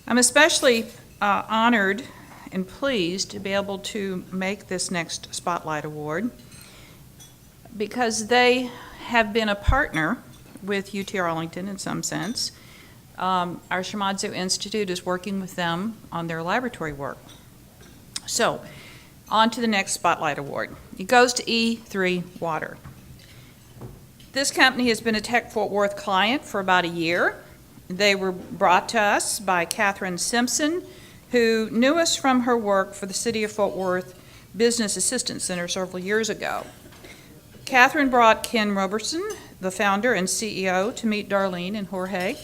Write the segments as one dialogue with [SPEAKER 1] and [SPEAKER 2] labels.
[SPEAKER 1] I'm especially honored and pleased to be able to make this next Spotlight Award because they have been a partner with UT Arlington in some sense. Our Shimadzu Institute is working with them on their laboratory work. So, on to the next Spotlight Award. It goes to E3 Water. This company has been a Tech Fort Worth client for about a year. They were brought to us by Catherine Simpson, who knew us from her work for the City of Fort Worth Business Assistance Center several years ago. Catherine brought Ken Roberson, the founder and CEO, to meet Darlene and Jorge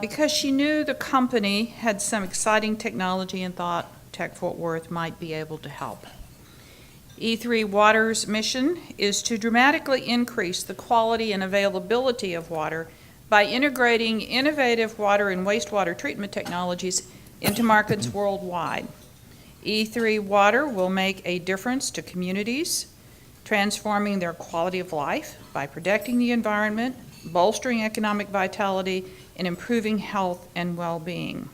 [SPEAKER 1] because she knew the company had some exciting technology and thought Tech Fort Worth might be able to help. E3 Water's mission is to dramatically increase the quality and availability of water by integrating innovative water and wastewater treatment technologies into markets worldwide. E3 Water will make a difference to communities, transforming their quality of life by protecting the environment, bolstering economic vitality, and improving health and well-being.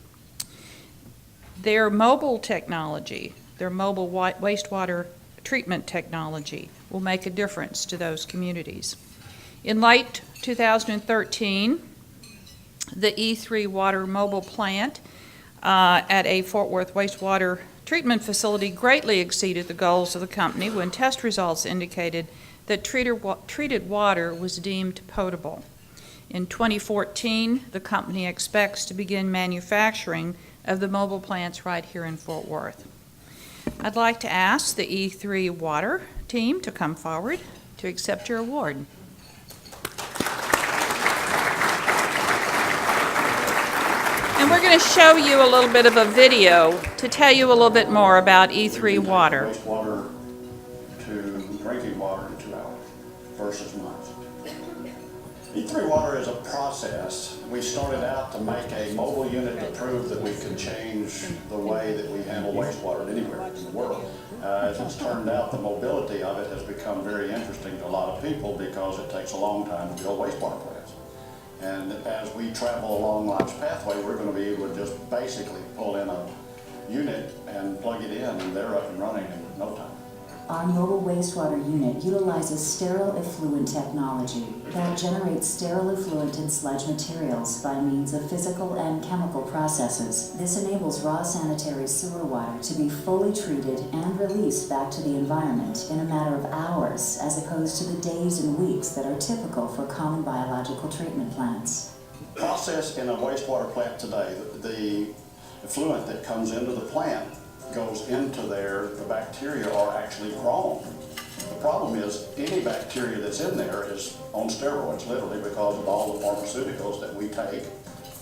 [SPEAKER 1] Their mobile technology, their mobile wastewater treatment technology, will make a difference to those communities. In late 2013, the E3 Water mobile plant at a Fort Worth wastewater treatment facility greatly exceeded the goals of the company when test results indicated that treated water was deemed potable. In 2014, the company expects to begin manufacturing of the mobile plants right here in Fort Worth. I'd like to ask the E3 Water team to come forward to accept your award. And we're going to show you a little bit of a video to tell you a little bit more about E3 Water.
[SPEAKER 2] Wastewater to drinking water in 2 hours versus months. E3 Water is a process. We started out to make a mobile unit to prove that we could change the way that we handle wastewater anywhere in the world. As it's turned out, the mobility of it has become very interesting to a lot of people because it takes a long time to build wastewater plants. And as we travel along life's pathway, we're going to be able to just basically pull in a unit and plug it in, and they're up and running in no time.
[SPEAKER 3] Our mobile wastewater unit utilizes sterile effluent technology that generates sterile effluent and sludge materials by means of physical and chemical processes. This enables raw sanitary sewer water to be fully treated and released back to the environment in a matter of hours, as opposed to the days and weeks that are typical for common biological treatment plants.
[SPEAKER 2] Process in a wastewater plant today, the effluent that comes into the plant goes into there, the bacteria are actually grown. The problem is any bacteria that's in there is on steroids, literally, because of all the pharmaceuticals that we take.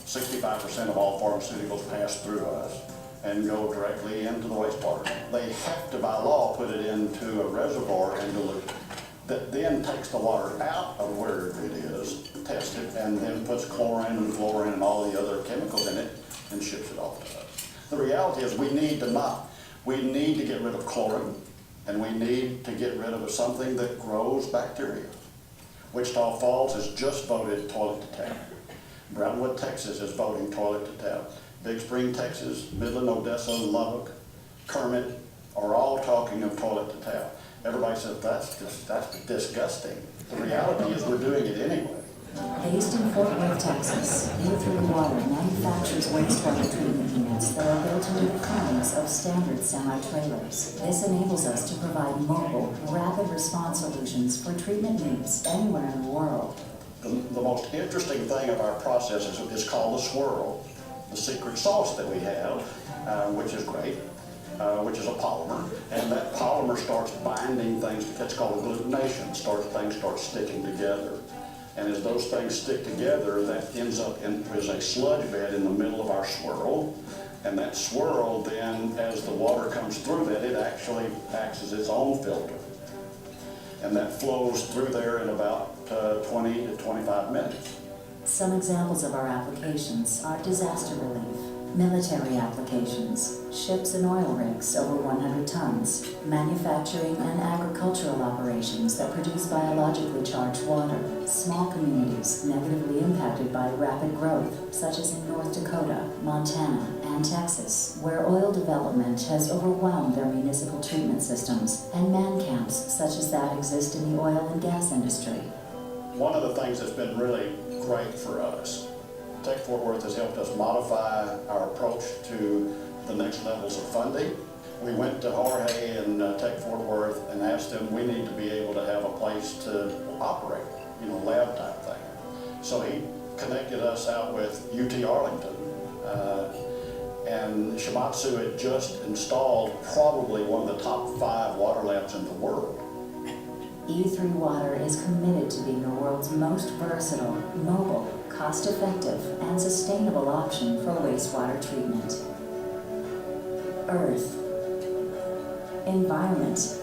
[SPEAKER 2] 65% of all pharmaceuticals pass through us and go directly into the wastewater. They have to, by law, put it into a reservoir and dilute it. That then takes the water out of where it is, tests it, and then puts chlorine and fluorine and all the other chemicals in it and ships it off to us. The reality is we need to get rid of chlorine, and we need to get rid of something that grows bacteria. Wichita Falls has just voted toilet to tap. Brownwood, Texas is voting toilet to tap. Big Spring, Texas, Midland, Odessa, Lubbock, Kermit are all talking of toilet to tap. Everybody says that's disgusting. The reality is we're doing it anyway.
[SPEAKER 3] Based in Fort Worth, Texas, E3 Water manufactures wastewater treatment units that are built into the frames of standard semi-trailers. This enables us to provide mobile, rapid response solutions for treatment needs anywhere in the world.
[SPEAKER 2] The most interesting thing of our process is called the swirl, the secret sauce that we have, which is great, which is a polymer, and that polymer starts binding things. It's called agglutination. Things start sticking together. And as those things stick together, that ends up as a sludge bed in the middle of our swirl. And that swirl then, as the water comes through that, it actually acts as its own filter. And that flows through there in about 20 to 25 minutes.
[SPEAKER 3] Some examples of our applications are disaster relief, military applications, ships and oil rigs over 100 tons, manufacturing and agricultural operations that produce biologically charged water, small communities negatively impacted by rapid growth, such as in North Dakota, Montana, and Texas, where oil development has overwhelmed their municipal treatment systems, and man camps such as that exist in the oil and gas industry.
[SPEAKER 2] One of the things that's been really great for us, Tech Fort Worth has helped us modify our approach to the next levels of funding. We went to Jorge and Tech Fort Worth and asked them, we need to be able to have a place to operate, lab type thing. So he connected us out with UT Arlington. And Shimatsu had just installed probably one of the top 5 water labs in the world.
[SPEAKER 3] E3 Water is committed to being the world's most versatile, mobile, cost-effective, and sustainable option for wastewater treatment. Earth, environment,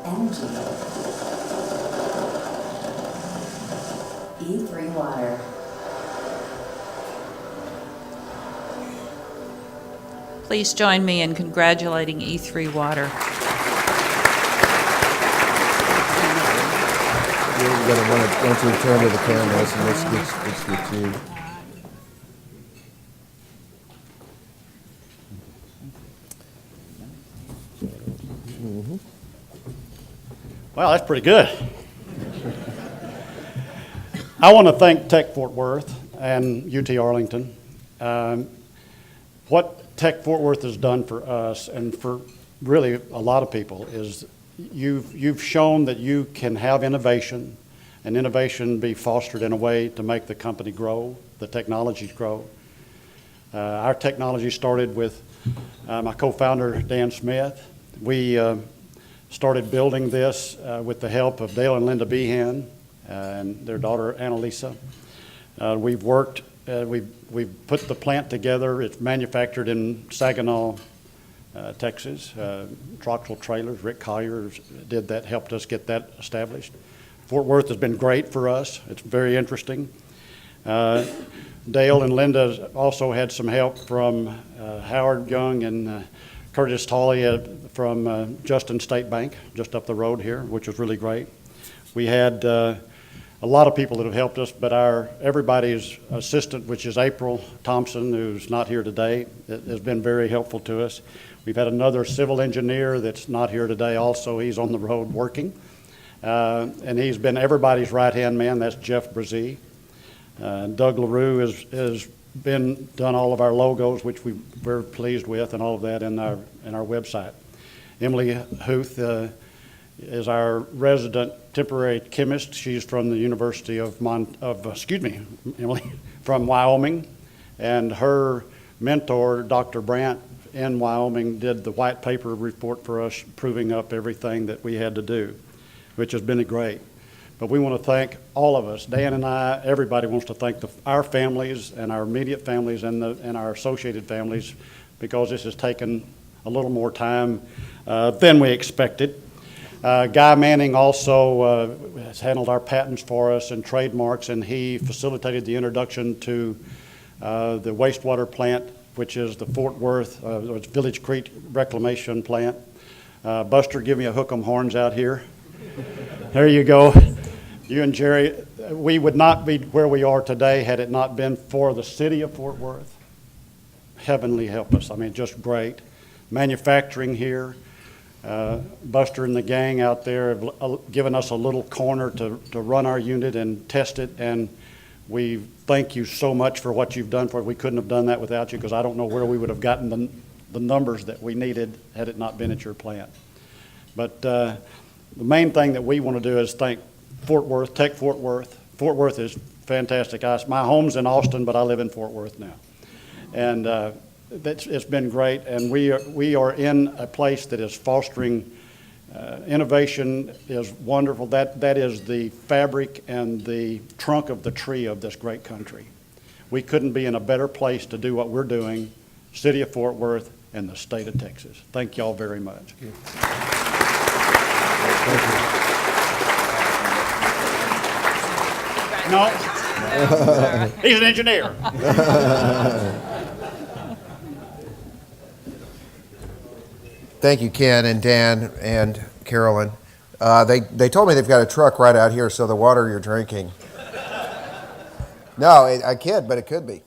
[SPEAKER 3] energy. E3 Water.
[SPEAKER 1] Please join me in congratulating E3 Water.
[SPEAKER 4] You're going to want to return to the cameras, and let's get you.
[SPEAKER 2] Wow, that's pretty good. I want to thank Tech Fort Worth and UT Arlington. What Tech Fort Worth has done for us and for really a lot of people is you've shown that you can have innovation, and innovation be fostered in a way to make the company grow, the technologies grow. Our technology started with my co-founder, Dan Smith. We started building this with the help of Dale and Linda Behan and their daughter, Annalisa. We've worked, we've put the plant together. It's manufactured in Saginaw, Texas. Troxel Trailers, Rick Collier did that, helped us get that established. Fort Worth has been great for us. It's very interesting. Dale and Linda also had some help from Howard Young and Curtis Tolley from Justin State Bank, just up the road here, which was really great. We had a lot of people that have helped us, but everybody's assistant, which is April Thompson, who's not here today, has been very helpful to us. We've had another civil engineer that's not here today also. He's on the road working. And he's been everybody's right-hand man. That's Jeff Brzee. Doug LaRue has done all of our logos, which we're very pleased with, and all of that in our website. Emily Huth is our resident temporary chemist. She's from the University of Emily, from Wyoming. And her mentor, Dr. Brandt, in Wyoming, did the white paper report for us, proving up everything that we had to do, which has been great. But we want to thank all of us, Dan and I, everybody wants to thank our families and our immediate families and our associated families, because this has taken a little more time than we expected. Guy Manning also has handled our patents for us and trademarks, and he facilitated the introduction to the wastewater plant, which is the Fort Worth Village Creek Reclamation Plant. Buster, give me a hook 'em horns out here. There you go. You and Jerry, we would not be where we are today had it not been for the city of Fort Worth. Heavenly help us. I mean, just great. Manufacturing here. Buster and the gang out there have given us a little corner to run our unit and test it, and we thank you so much for what you've done for it. We couldn't have done that without you, because I don't know where we would have gotten the numbers that we needed had it not been at your plant. But the main thing that we want to do is thank Fort Worth, Tech Fort Worth. Fort Worth is fantastic. My home's in Austin, but I live in Fort Worth now. And it's been great, and we are in a place that is fostering innovation is wonderful. That is the fabric and the trunk of the tree of this great country. We couldn't be in a better place to do what we're doing, City of Fort Worth and the state of Texas. Thank y'all very much.
[SPEAKER 4] Thank you.
[SPEAKER 2] No, he's an engineer.
[SPEAKER 4] Thank you, Ken and Dan and Carolyn. They told me they've got a truck right out here, so the water you're drinking. No, I kid, but it could be.